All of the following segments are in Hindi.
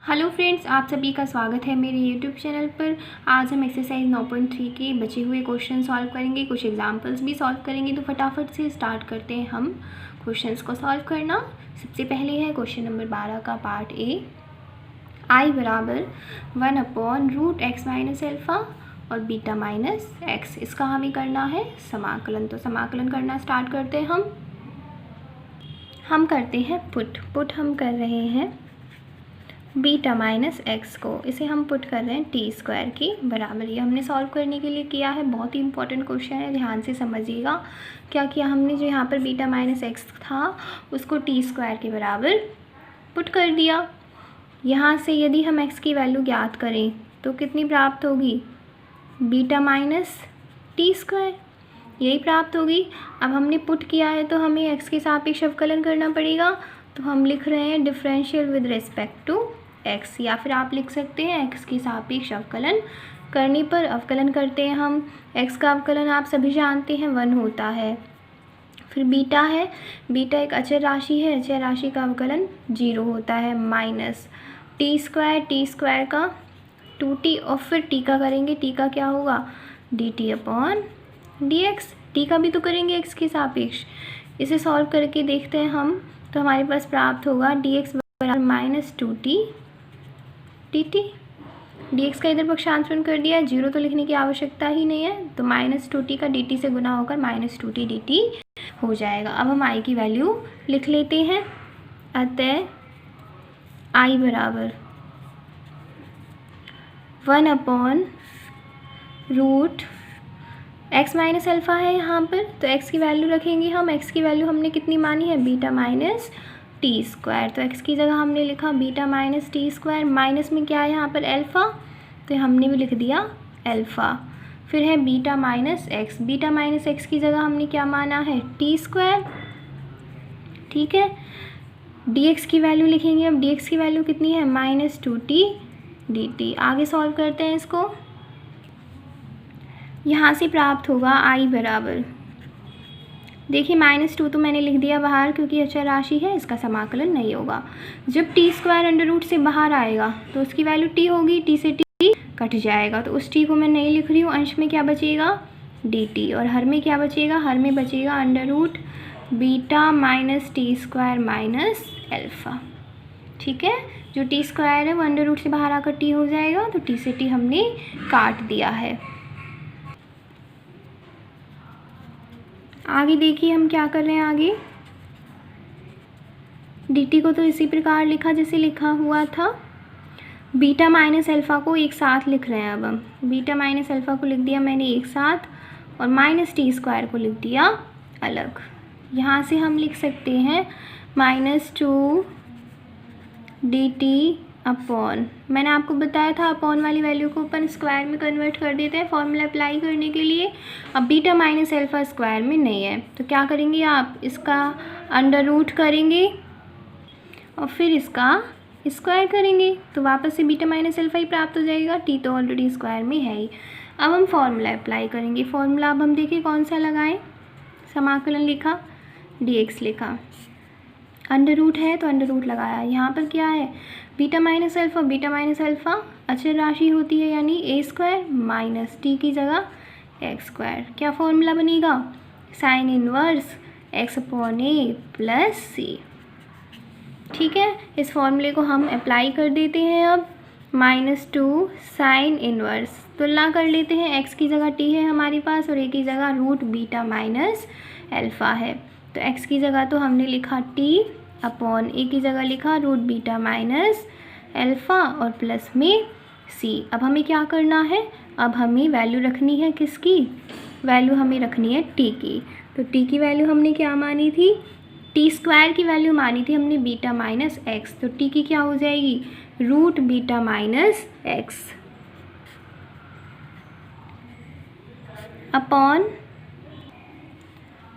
हेलो फ्रेंड्स, आप सभी का स्वागत है मेरे यूट्यूब चैनल पर। आज हम एक्सरसाइज 9.3 के बचे हुए क्वेश्चन सॉल्व करेंगे, कुछ एग्जांपल्स भी सॉल्व करेंगे। तो फटाफट से स्टार्ट करते हैं हम क्वेश्चंस को सॉल्व करना। सबसे पहले है क्वेश्चन नंबर 12 का पार्ट ए। आई बराबर 1/√x माइनस एल्फ़ा और बीटा माइनस एक्स, इसका हमें करना है समाकलन। तो समाकलन करना स्टार्ट करते हैं हम करते हैं पुट हम कर रहे हैं बीटा माइनस एक्स को, इसे हम पुट कर रहे हैं t² के बराबर। ये हमने सॉल्व करने के लिए किया है, बहुत ही इंपॉर्टेंट क्वेश्चन है, ध्यान से समझिएगा। क्या किया हमने, जो यहाँ पर बीटा माइनस एक्स था उसको t² के बराबर पुट कर दिया। यहाँ से यदि हम x की वैल्यू ज्ञात करें तो कितनी प्राप्त होगी, बीटा माइनस t², यही प्राप्त होगी। अब हमने पुट किया है तो हमें x के सापेक्ष अवकलन करना पड़ेगा। तो हम लिख रहे हैं differential with respect to x, या फिर आप लिख सकते हैं x की सापेक्ष अवकलन करने पर। अवकलन करते हैं हम, x का अवकलन आप सभी जानते हैं 1 होता है। फिर बीटा है, बीटा एक अचर राशि है, अचर राशि का अवकलन 0 होता है। माइनस t² का 2t और फिर t का करेंगे, t का क्या होगा dt/dx, t का भी तो करेंगे x के सापेक्ष। इसे सॉल्व करके देखते हैं हम, तो हमारे पास प्राप्त होगा dx बराबर -2t dt। dx का इधर पक्षांतरण कर दिया है, 0 तो लिखने की आवश्यकता ही नहीं है, तो -2t का dt से गुना होकर -2t dt हो जाएगा। अब हम i की वैल्यू लिख लेते हैं। अतः i बराबर 1/√x माइनस अल्फ़ा है यहाँ पर, तो x की वैल्यू रखेंगे हम। x की वैल्यू हमने कितनी मानी है, बीटा माइनस t², तो x की जगह हमने लिखा बीटा माइनस t²। माइनस में क्या है यहाँ पर अल्फ़ा, तो हमने भी लिख दिया अल्फ़ा। फिर है beta minus x, beta minus x की जगह हमने क्या माना है t², ठीक है। dx की वैल्यू लिखेंगे, अब dx की वैल्यू कितनी है -2t dt। आगे सॉल्व करते हैं इसको। यहाँ से प्राप्त होगा i बराबर, देखिए -2 तो मैंने लिख दिया बाहर क्योंकि अचर राशि है, इसका समाकलन नहीं होगा। जब t² अंडर रूट से बाहर आएगा तो उसकी वैल्यू t होगी, t से t कट जाएगा, तो उस t को मैं नहीं लिख रही हूँ। अंश में क्या बचेगा dt और हर में क्या बचेगा, हर में बचेगा under root beta minus t² minus alpha, ठीक है। जो t² है वो अंडर रूट से बाहर आकर t हो जाएगा, तो t से t हमने काट दिया है। आगे देखिए हम क्या कर रहे हैं। आगे dt को तो इसी प्रकार लिखा जैसे लिखा हुआ था। बीटा माइनस अल्फ़ा को एक साथ लिख रहे हैं। अब हम बीटा माइनस अल्फ़ा को लिख दिया मैंने एक साथ और -t² को लिख दिया अलग। यहाँ से हम लिख सकते हैं -2 dt अपॉन, मैंने आपको बताया था अपॉन वाली वैल्यू को अपन स्क्वायर में कन्वर्ट कर देते हैं फॉर्मूला अप्लाई करने के लिए। अब बीटा माइनस अल्फ़ा स्क्वायर में नहीं है, तो क्या करेंगे आप, इसका अंडर रूट करेंगे और फिर इसका स्क्वायर करेंगे, तो वापस से बीटा माइनस अल्फ़ा ही प्राप्त हो जाएगा। t तो ऑलरेडी स्क्वायर में है ही। अब हम फॉर्मूला अप्लाई करेंगे। फॉर्मूला अब हम देखिए कौन सा लगाएं, समाकलन लिखा, dx लिखा, अंडर रूट है तो अंडर रूट लगाया। यहाँ पर क्या है, beta minus alpha, beta minus alpha अचर राशि होती है, यानी a² माइनस t की जगह x²। क्या फॉर्मूला बनेगा, sine inverse x/a plus c, ठीक है। इस फॉर्मूले को हम अप्लाई कर देते हैं। अब -2 साइन इनवर्स, तुलना कर लेते हैं, x की जगह t है हमारे पास और a की जगह रूट बीटा माइनस अल्फ़ा है, तो x की जगह तो हमने लिखा t अपॉन a की जगह लिखा रूट बीटा माइनस अल्फ़ा और प्लस में c। अब हमें क्या करना है, अब हमें वैल्यू रखनी है किसकी, वैल्यू हमें रखनी है t की। तो t की वैल्यू हमने क्या मानी थी, t² की वैल्यू मानी थी हमने बीटा माइनस x, तो t की क्या हो जाएगी root beta minus x upon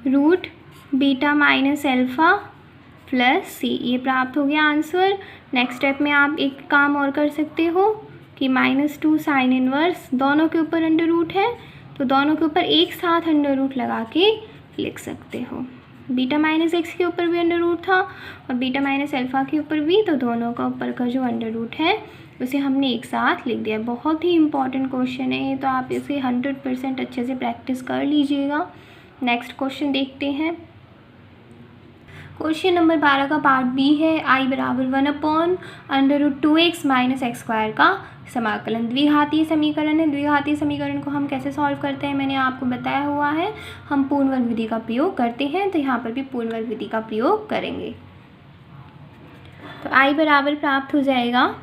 root beta minus alpha plus c। ये प्राप्त हो गया आंसर। नेक्स्ट स्टेप में आप एक काम और कर सकते हो कि -2 साइन इनवर्स, दोनों के ऊपर अंडर रूट है तो दोनों के ऊपर एक साथ अंडर रूट लगा के लिख सकते हो। बीटा माइनस एक्स के ऊपर भी अंडर रूट था और बीटा माइनस अल्फ़ा के ऊपर भी, तो दोनों का ऊपर का जो अंडर रूट है उसे हमने एक साथ लिख दिया। बहुत ही इंपॉर्टेंट क्वेश्चन है ये, तो आप इसे 100% अच्छे से प्रैक्टिस कर लीजिएगा। नेक्स्ट क्वेश्चन देखते हैं। क्वेश्चन नंबर 12 का पार्ट बी है, आई बराबर 1/√2x माइनस एक्स स्क्वायर का समाकलन। द्विघातीय समीकरण है। द्विघातीय समीकरण को हम कैसे सॉल्व करते हैं मैंने आपको बताया हुआ है, हम पूर्ण वर्ग विधि का प्रयोग करते हैं, तो यहाँ पर भी पूर्ण वर्ग विधि का प्रयोग करेंगे। तो आई बराबर प्राप्त हो जाएगा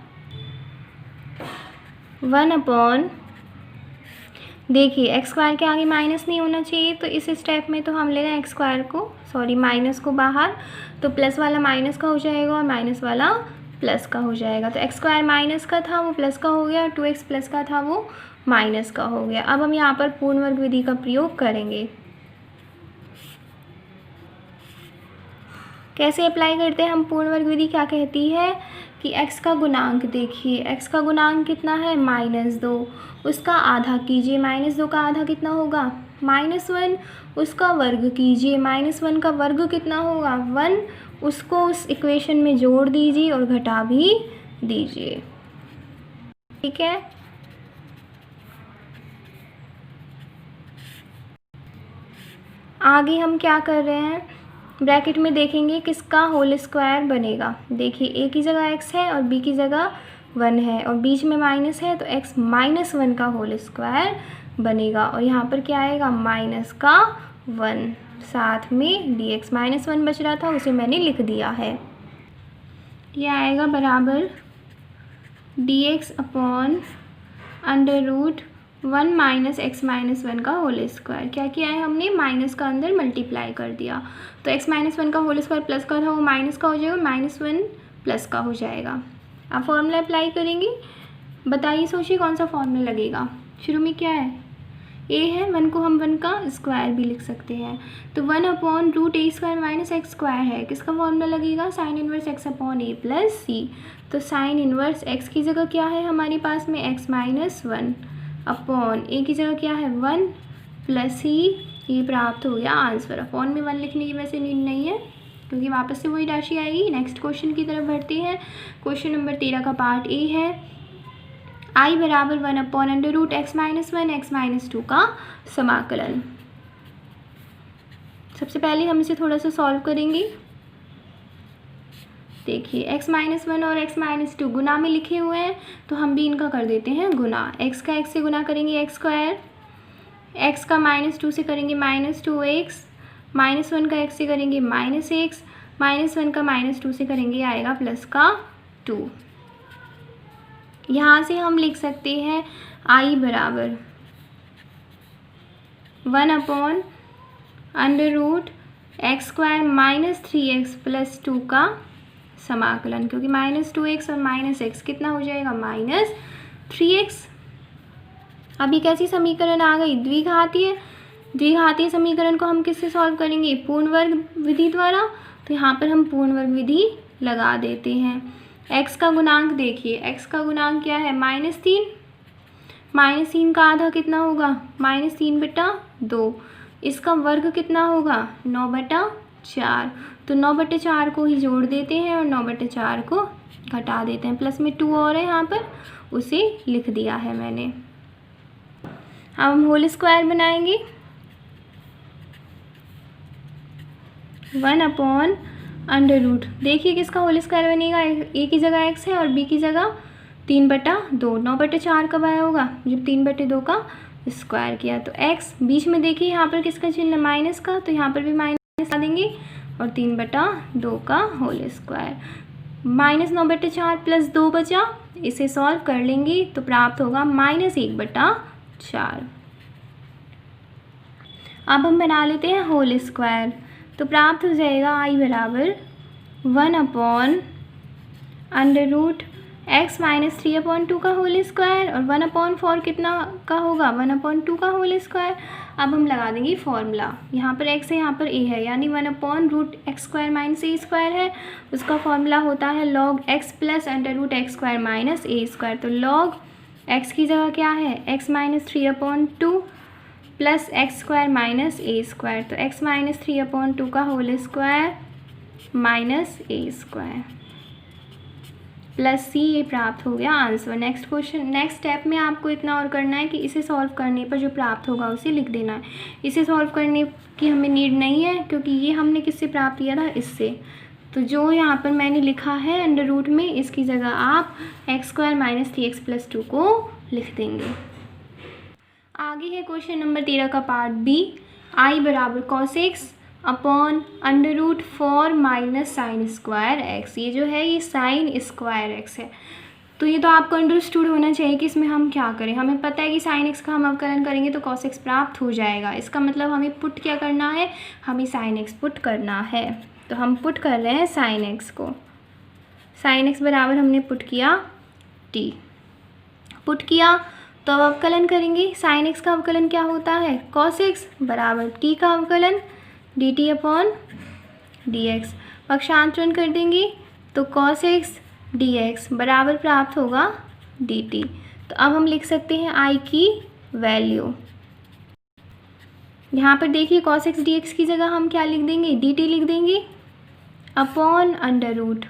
1 देखिए एक्स स्क्वायर के आगे माइनस नहीं होना चाहिए, तो इस स्टेप में तो हम लेगा एक्स स्क्वायर को, सॉरी माइनस को बाहर, तो प्लस वाला माइनस का हो जाएगा और माइनस वाला प्लस का हो जाएगा। तो एक्स स्क्वायर माइनस का था वो प्लस का हो गया और 2x प्लस का था वो माइनस का हो गया। अब हम यहाँ पर पूर्ण वर्ग विधि का प्रयोग करेंगे। कैसे अप्लाई करते हैं हम पूर्ण वर्ग विधि? क्या कहती है कि x का गुणांक, देखिए x का गुणांक कितना है -2, उसका आधा कीजिए, -2 का आधा कितना होगा -1, उसका वर्ग कीजिए, -1 का वर्ग कितना होगा 1, उसको उस इक्वेशन में जोड़ दीजिए और घटा भी दीजिए। ठीक है, आगे हम क्या कर रहे हैं, ब्रैकेट में देखेंगे किसका होल स्क्वायर बनेगा। देखिए a की जगह x है और b की जगह 1 है और बीच में माइनस है, तो x -1 का होल स्क्वायर बनेगा और यहाँ पर क्या आएगा -1, साथ में dx -1 बच रहा था उसे मैंने लिख दिया है। यह आएगा बराबर dx अपॉन √1 - x - 1 का होल स्क्वायर। क्या किया है हमने, माइनस का अंदर मल्टीप्लाई कर दिया, तो x - 1 का होल स्क्वायर प्लस का था वो माइनस का हो जाएगा, -1 प्लस का हो जाएगा। आप फॉर्मूला अप्लाई करेंगे, बताइए सोचिए कौन सा फॉर्मूला लगेगा। शुरू में क्या है, a है, 1 को हम 1 का स्क्वायर भी लिख सकते हैं, तो 1/√a² - x स्क्वायर है, किसका फॉर्मूला लगेगा, sine inverse x upon a plus c। तो साइन इनवर्स x की जगह क्या है हमारे पास में x - 1 अपॉन a की जगह क्या है 1 प्लस ही, ये प्राप्त हो गया आंसर। अपॉन में 1 लिखने की वैसे नीड नहीं है क्योंकि वापस से वही राशि आएगी। नेक्स्ट क्वेश्चन की तरफ बढ़ते हैं। क्वेश्चन नंबर 13 का पार्ट ए है, आई बराबर 1/√x - 1 x - 2 का समाकलन। सबसे पहले हम इसे थोड़ा सा सॉल्व करेंगे। देखिए x -1 और x - 2 गुना में लिखे हुए हैं, तो हम भी इनका कर देते हैं गुना। x का x से गुना करेंगे x स्क्वायर, x का -2 से करेंगे -2x, -1 का x से करेंगे -x, -1 का -2 से करेंगे आएगा प्लस का 2। यहाँ से हम लिख सकते हैं i बराबर 1/√x² - 3x + 2 का समाकलन, क्योंकि -2x और -x कितना हो जाएगा -3x। अभी कैसी समीकरण आ गई, द्विघातीय। द्विघातीय समीकरण को हम किससे सॉल्व करेंगे, पूर्ण वर्ग विधि द्वारा। तो यहाँ पर हम पूर्ण वर्ग विधि लगा देते हैं। x का गुणांक देखिए, x का गुणांक क्या है -3, -3 का आधा कितना होगा -3/2, इसका वर्ग कितना होगा 9/4, तो 9/4 को ही जोड़ देते हैं और 9/4 को घटा देते हैं, प्लस में 2 और है यहाँ पर उसे लिख दिया है मैंने। अब हम होल स्क्वायर बनाएंगे, 1/√। देखिए किसका होल स्क्वायर बनेगा, a की जगह x है और b की जगह 3/2, 9/4 कब आया होगा जब 3/2 का स्क्वायर किया, तो x बीच में देखिए यहाँ पर किसका चिन्ह माइनस का, तो यहाँ पर भी माइनस ला देंगे और 3/2 का होल स्क्वायर, -9/4 प्लस 2 बचा, इसे सॉल्व कर लेंगे तो प्राप्त होगा -1/4। अब हम बना लेते हैं होल स्क्वायर, तो प्राप्त हो जाएगा i बराबर 1/√x - 3/2 का होल स्क्वायर और 1/4 कितना का होगा 1/2 का होल स्क्वायर। अब हम लगा देंगे फॉर्मूला, यहाँ पर x है यहाँ पर a है, यानी 1/√x² - a² है, उसका फॉर्मूला होता है log x + √x² - a²। तो log x की जगह क्या है x - 3/2 plus x square minus a square, तो एक्स माइनस 3/2 का whole square minus a square plus c, ये प्राप्त हो गया answer. Next question, next step में आपको इतना और करना है कि इसे सॉल्व करने पर जो प्राप्त होगा उसे लिख देना है। इसे सॉल्व करने की हमें नीड नहीं है क्योंकि ये हमने किससे प्राप्त किया था, इससे। तो जो यहाँ पर मैंने लिखा है अंडर रूट में, इसकी जगह आप x square minus 3x plus 2 को लिख देंगे। आगे है क्वेश्चन नंबर 13 का पार्ट बी। आई बराबर cos x upon under root 4 minus sine square x. ये जो है ये साइन स्क्वायर एक्स है, तो ये तो आपको अंडरस्टूड होना चाहिए कि इसमें हम क्या करें। हमें पता है कि साइन एक्स का हम अवकलन करेंगे तो cos x प्राप्त हो जाएगा। इसका मतलब हमें पुट क्या करना है, हमें साइन एक्स पुट करना है। तो हम पुट कर रहे हैं साइन एक्स को। साइन एक्स बराबर हमने पुट किया t, पुट किया तो अब अवकलन करेंगे। साइन एक्स का अवकलन क्या होता है, cos x बराबर t का अवकलन dt अपॉन dx। पक्षांतरण कर देंगे तो cos x dx बराबर प्राप्त होगा dt। तो अब हम लिख सकते हैं I की वैल्यू। यहाँ पर देखिए cos x dx की जगह हम क्या लिख देंगे, dt लिख देंगे upon under root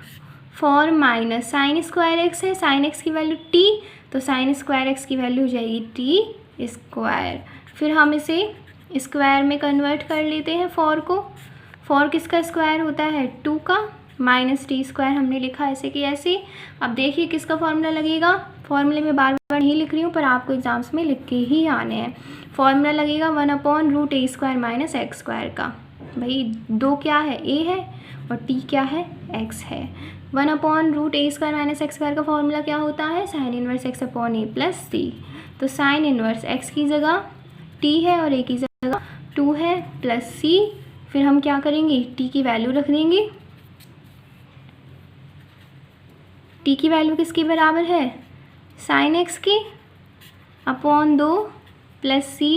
4 minus sine square x है, साइन एक्स की वैल्यू t, तो साइन स्क्वायर एक्स की वैल्यू हो जाएगी t स्क्वायर। फिर हम इसे स्क्वायर में कन्वर्ट कर लेते हैं 4 को। 4 किसका स्क्वायर होता है, 2 का, माइनस टी स्क्वायर हमने लिखा ऐसे कि ऐसे। अब देखिए किसका फॉर्मूला लगेगा, फॉर्मूले में बार बार नहीं लिख रही हूँ पर आपको एग्जाम्स में लिख के ही आने हैं। फॉर्मूला लगेगा 1/√a square minus x square का। भाई 2 क्या है, a है, और t क्या है, x है। 1/√a square minus x square का फॉर्मूला क्या होता है, sine inverse x upon a plus c। तो साइन इनवर्स x की जगह t है और a की जगह 2 है प्लस c। फिर हम क्या करेंगे, t की वैल्यू रख देंगे। t की वैल्यू किसके बराबर है, साइन एक्स की अपॉन 2 प्लस सी।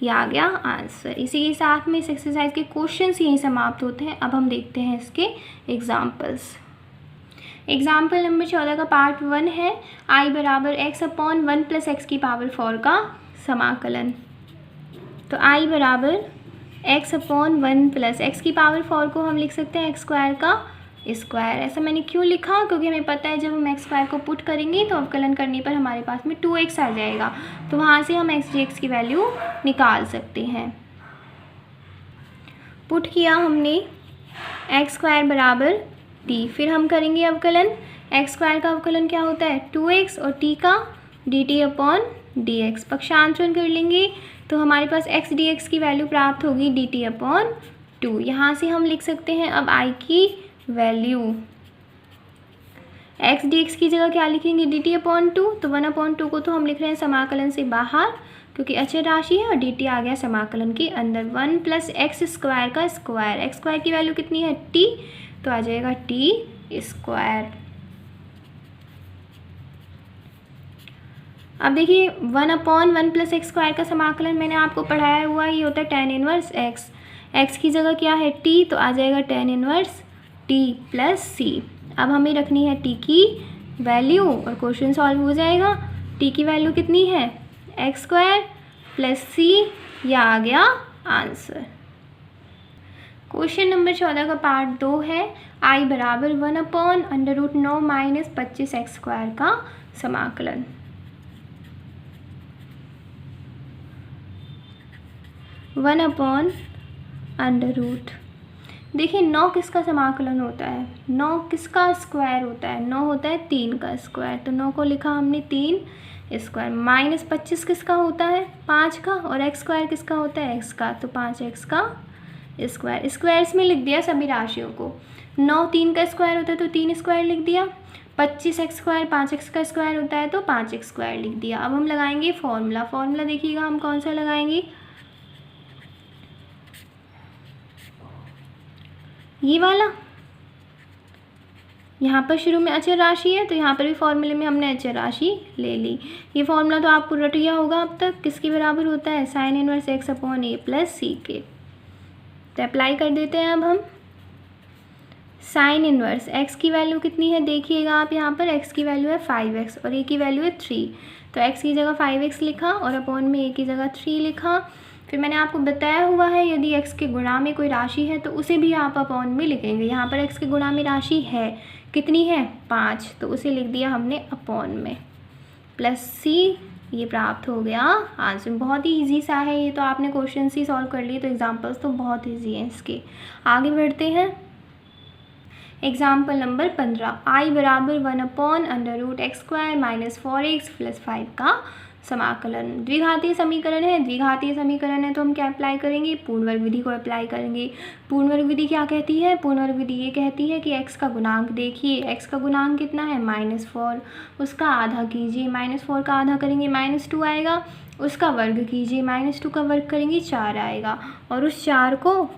ये आ गया आंसर। इसी के साथ में इस एक्सरसाइज के क्वेश्चंस यहीं समाप्त होते हैं। अब हम देखते हैं इसके एग्जाम्पल्स। एग्जाम्पल नंबर 14 का पार्ट 1 है आई बराबर x अपॉन 1 प्लस एक्स की पावर 4 का समाकलन। तो आई बराबर x अपॉन 1 प्लस एक्स की पावर 4 को हम लिख सकते हैं एक्स स्क्वायर का स्क्वायर। ऐसा मैंने क्यों लिखा, क्योंकि हमें पता है जब हम एक्स स्क्वायर को पुट करेंगे तो अवकलन करने पर हमारे पास में 2x आ जाएगा, तो वहाँ से हम x dx की वैल्यू निकाल सकते हैं। पुट किया हमने एक्स स्क्वायर बराबर t, फिर हम करेंगे अवकलन। एक्स स्क्वायर का अवकलन क्या होता है, 2x, और t का dt अपॉन dx। पक्षांतरण कर लेंगे तो हमारे पास x dx की वैल्यू प्राप्त होगी dt अपॉन 2। यहाँ से हम लिख सकते हैं अब I की वैल्यू। x dx की जगह क्या लिखेंगे, dt अपॉन 2। तो 1/2 को तो हम लिख रहे हैं समाकलन से बाहर क्योंकि अचर राशि है, और dt आ गया समाकलन के अंदर। 1 प्लस एक्स स्क्वायर का स्क्वायर, एक्स स्क्वायर की वैल्यू कितनी है, t, तो आ जाएगा t स्क्वायर। अब देखिए 1/1 प्लस एक्स स्क्वायर का समाकलन मैंने आपको पढ़ाया हुआ, ये होता है tan इनवर्स x। x की जगह क्या है, t, तो आ जाएगा tan inverse t plus c। अब हमें रखनी है t की वैल्यू और क्वेश्चन सॉल्व हो जाएगा। t की वैल्यू कितनी है, एक्स स्क्वायर प्लस c, यह आ गया आंसर। क्वेश्चन नंबर 14 का पार्ट 2 है आई बराबर 1/√9 माइनस 25 एक्स स्क्वायर का समाकलन। देखिए 9 किसका समाकलन होता है, 9 किसका स्क्वायर होता है, 9 होता है 3 का स्क्वायर, तो 9 को लिखा हमने 3 स्क्वायर। माइनस 25 किसका होता है, 5 का, और एक्स स्क्वायर किसका होता है, x का, तो 5x का स्क्वायर। स्क्वायर्स में लिख दिया सभी राशियों को। 9 3 का स्क्वायर होता है तो 3 स्क्वायर लिख दिया। 25x स्क्वायर 5x का स्क्वायर होता है तो 5x स्क्वायर लिख दिया। अब हम लगाएंगे फॉर्मूला। फॉर्मूला देखिएगा हम कौन सा लगाएंगे, ये वाला। यहाँ पर शुरू में अचर राशि है तो यहाँ पर भी फॉर्मूले में हमने अचर राशि ले ली। ये फॉर्मूला तो आपको रट गया होगा अब तक, किसके बराबर होता है, sine inverse x upon a plus c के। तो अप्लाई कर देते हैं अब हम। साइन इनवर्स x की वैल्यू कितनी है, देखिएगा आप यहाँ पर x की वैल्यू है 5x और a की वैल्यू है 3, तो x की जगह 5x लिखा और अपॉन में a की जगह 3 लिखा। फिर मैंने आपको बताया हुआ है यदि x के गुणा में कोई राशि है तो उसे भी आप अपॉन में लिखेंगे। यहाँ पर x के गुणा में राशि है, कितनी है 5, तो उसे लिख दिया हमने अपॉन में, प्लस c, ये प्राप्त हो गया आंसर। बहुत ही इजी सा है ये, तो आपने क्वेश्चन ही सॉल्व कर लिए, तो एग्जाम्पल्स तो बहुत इजी हैं इसके। आगे बढ़ते हैं। एग्जाम्पल नंबर 15, i बराबर 1/√x² - 4x + 5 का समाकलन। द्विघातीय समीकरण है, द्विघातीय समीकरण है तो हम क्या अप्लाई करेंगे, पूर्ण वर्ग विधि को अप्लाई करेंगे। पूर्ण वर्ग विधि क्या कहती है, पूर्ण वर्ग विधि ये कहती है कि x का गुणांक देखिए, x का गुणांक कितना है -4, उसका आधा कीजिए, -4 का आधा करेंगे -2 आएगा, उसका वर्ग कीजिए, -2 का वर्ग करेंगे 4 आएगा, और उस 4 को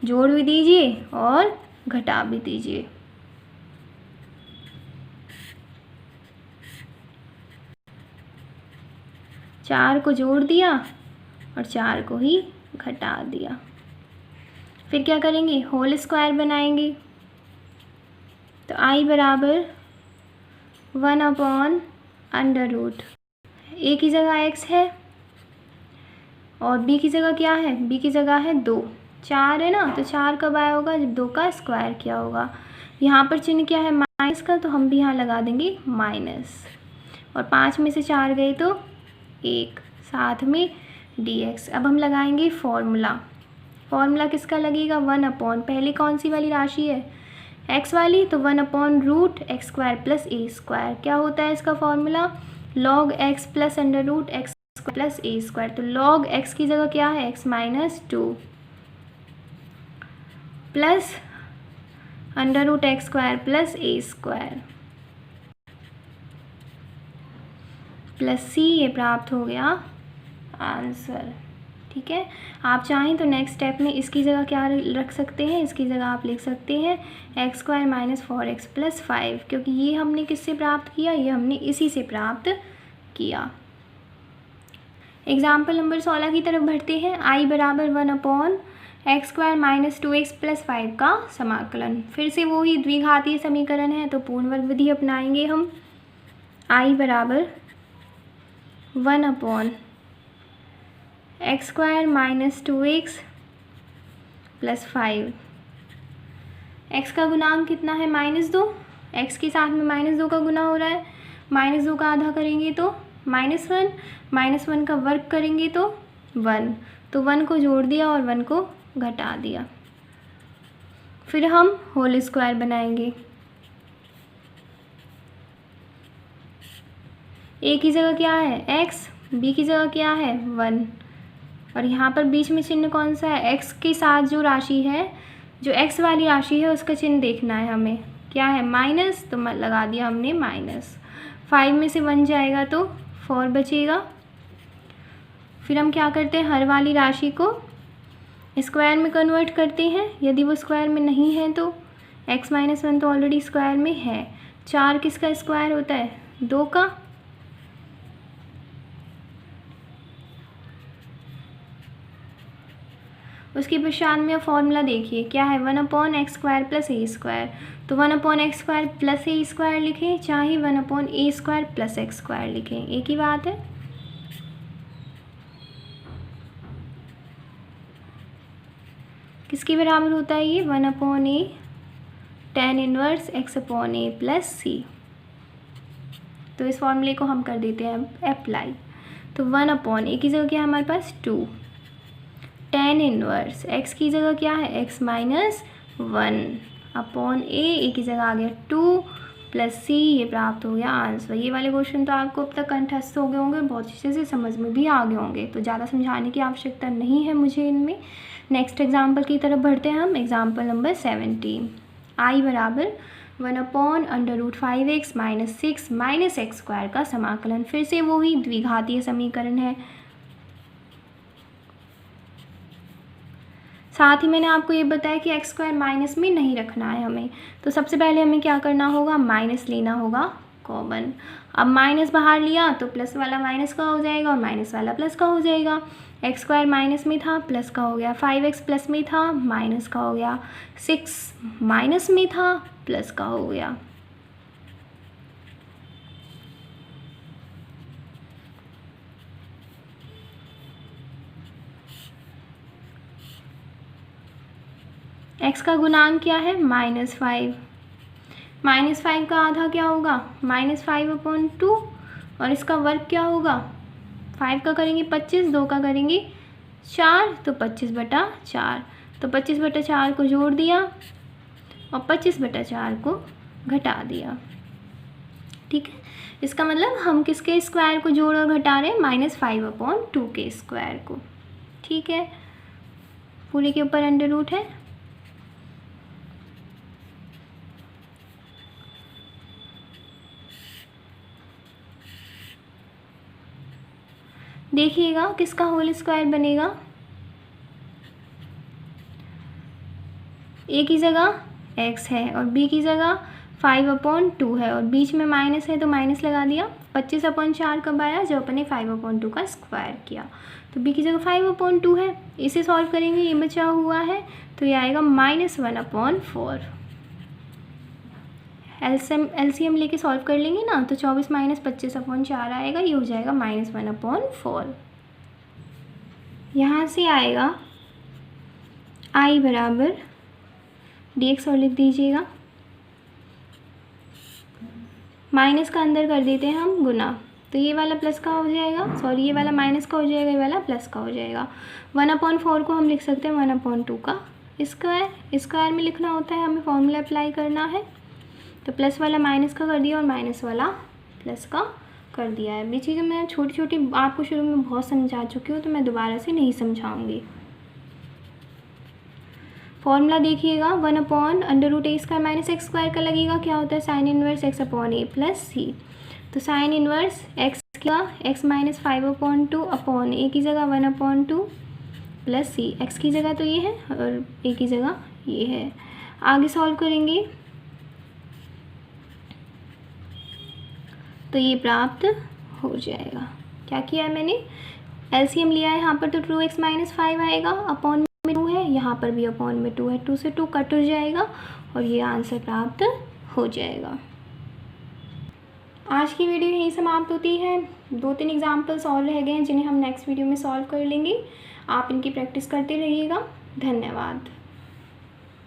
जोड़ भी दीजिए और घटा भी दीजिए। चार को जोड़ दिया और 4 को ही घटा दिया। फिर क्या करेंगे, होल स्क्वायर बनाएंगे। तो i बराबर 1/√, a की जगह x है और b की जगह क्या है, b की जगह है 2, 4 है ना, तो 4 कब आया होगा, जब 2 का स्क्वायर किया होगा। यहाँ पर चिन्ह क्या है माइनस का, तो हम भी यहाँ लगा देंगे माइनस, और 5 में से 4 गए तो 1, साथ में dx। अब हम लगाएंगे फॉर्मूला। फॉर्मूला किसका लगेगा, 1/, पहले कौन सी वाली राशि है, x वाली, तो 1/√x² + a²। क्या होता है इसका formula, log x + √x² + a²। तो log x की जगह क्या है, x - 2 plus √x² + a² plus c, ये प्राप्त हो गया आंसर। ठीक है, आप चाहें तो नेक्स्ट स्टेप में इसकी जगह क्या रख सकते हैं, इसकी जगह आप लिख सकते हैं x² - 4x + 5, क्योंकि ये हमने किससे प्राप्त किया, ये हमने इसी से प्राप्त किया। एग्जाम्पल नंबर 16 की तरफ बढ़ते हैं। i बराबर 1/x² - 2x + 5 का समाकलन। फिर से वो ही द्विघातीय समीकरण है तो पूर्ण वर्ग विधि अपनाएंगे हम। i बराबर 1/x² - 2x + 5। x का गुणांक कितना है -2, x के साथ में -2 का गुना हो रहा है, -2 का आधा करेंगे तो -1, -1 का वर्ग करेंगे तो 1, तो 1 को जोड़ दिया और 1 को घटा दिया। फिर हम होल स्क्वायर बनाएंगे। a की जगह क्या है x, b की जगह क्या है 1, और यहाँ पर बीच में चिन्ह कौन सा है, x के साथ जो राशि है, जो x वाली राशि है उसका चिन्ह देखना है हमें, क्या है माइनस, तो लगा दिया हमने माइनस। 5 में से 1 जाएगा तो 4 बचेगा। फिर हम क्या करते हैं, हर वाली राशि को स्क्वायर में कन्वर्ट करते हैं, यदि वो स्क्वायर में नहीं है तो x - 1 तो ऑलरेडी स्क्वायर में है। 4 किसका स्क्वायर होता है, 2 का, उसके पश्चात में फॉर्मूला देखिए क्या है, 1/x² + a²। तो 1/x² + a² लिखें, चाहे 1/a² + x² लिखें, एक ही बात है। किसके बराबर होता है ये, 1/a tan 1 x/a + c। तो इस फॉर्मूले को हम कर देते हैं अप्लाई। तो 1/a की जगह क्या है हमारे पास 2, tan 1 x की जगह क्या है x - 1/a, a की जगह आ गया 2 + c, ये प्राप्त हो गया आंसर। ये वाले क्वेश्चन तो आपको अब तक कंठस्थ हो गए होंगे, बहुत अच्छे से समझ में भी आ गए होंगे, तो ज़्यादा समझाने की आवश्यकता नहीं है मुझे इनमें। नेक्स्ट एग्जाम्पल की तरफ बढ़ते हैं हम। एग्जाम्पल नंबर 17, i बराबर 1/√5x - 6 - x² का समाकलन। फिर से वो ही द्विघातीय समीकरण है। साथ ही मैंने आपको ये बताया कि x² माइनस में नहीं रखना है हमें, तो सबसे पहले हमें क्या करना होगा, माइनस लेना होगा कॉमन। अब माइनस बाहर लिया तो प्लस वाला माइनस का हो जाएगा और माइनस वाला प्लस का हो जाएगा। x² माइनस में था, प्लस का हो गया, 5x प्लस में था, माइनस का हो गया, 6 माइनस में था, प्लस का हो गया। x का गुणांक क्या है -5। -5 का आधा क्या होगा -5/2 और इसका वर्ग क्या होगा 5 का करेंगे 25, 2 का करेंगे 4 तो 25/4। तो 25/4 को जोड़ दिया और 25/4 को घटा दिया। ठीक है, इसका मतलब हम किसके स्क्वायर को जोड़ और घटा रहे हैं -5/2 के स्क्वायर को। ठीक है, पूरे के ऊपर अंडर रूट है। देखिएगा किसका होल स्क्वायर बनेगा, a की जगह x है और b की जगह 5/2 है और बीच में माइनस है तो माइनस लगा दिया। 25/4 कब आया जब अपने 5/2 का स्क्वायर किया। तो b की जगह 5/2 है, इसे सॉल्व करेंगे, ये बचा हुआ है तो ये आएगा -1/4। एलसीएम लेके सॉल्व कर लेंगे ना तो 24 - 25/4 आएगा, ये हो जाएगा -1/4। यहाँ से आएगा i बराबर dx और लिख दीजिएगा, माइनस का अंदर कर देते हैं हम गुना, तो ये वाला प्लस का हो जाएगा, सॉरी ये वाला माइनस का हो जाएगा, ये वाला प्लस का हो जाएगा। 1/4 को हम लिख सकते हैं 1/2 का स्क्वायर। स्क्वायर में लिखना होता है, हमें फॉर्मूला अप्लाई करना है, तो प्लस वाला माइनस का कर दिया और माइनस वाला प्लस का कर दिया है। ये चीज़ें मैं छोटी छोटी आपको शुरू में बहुत समझा चुकी हूँ तो मैं दोबारा से नहीं समझाऊँगी। फॉर्मूला देखिएगा 1/√a² - x² का लगेगा, क्या होता है साइन इनवर्स x/a प्लस सी। तो साइन इनवर्स x का x - 5/2 a की जगह 1/2 प्लस सी, x की जगह तो ये है और a की जगह ये है। आगे सॉल्व करेंगे तो ये प्राप्त हो जाएगा। क्या किया है मैंने, एलसीएम लिया है, यहाँ पर तो 2x - 5 आएगा, अपॉन में 2 है, यहाँ पर भी अपॉन में 2 है, 2 से 2 कट हो जाएगा और ये आंसर प्राप्त हो जाएगा। आज की वीडियो यहीं समाप्त होती है। 2-3 एग्जाम्पल्स और रह गए हैं जिन्हें हम नेक्स्ट वीडियो में सॉल्व कर लेंगे। आप इनकी प्रैक्टिस करते रहिएगा। धन्यवाद।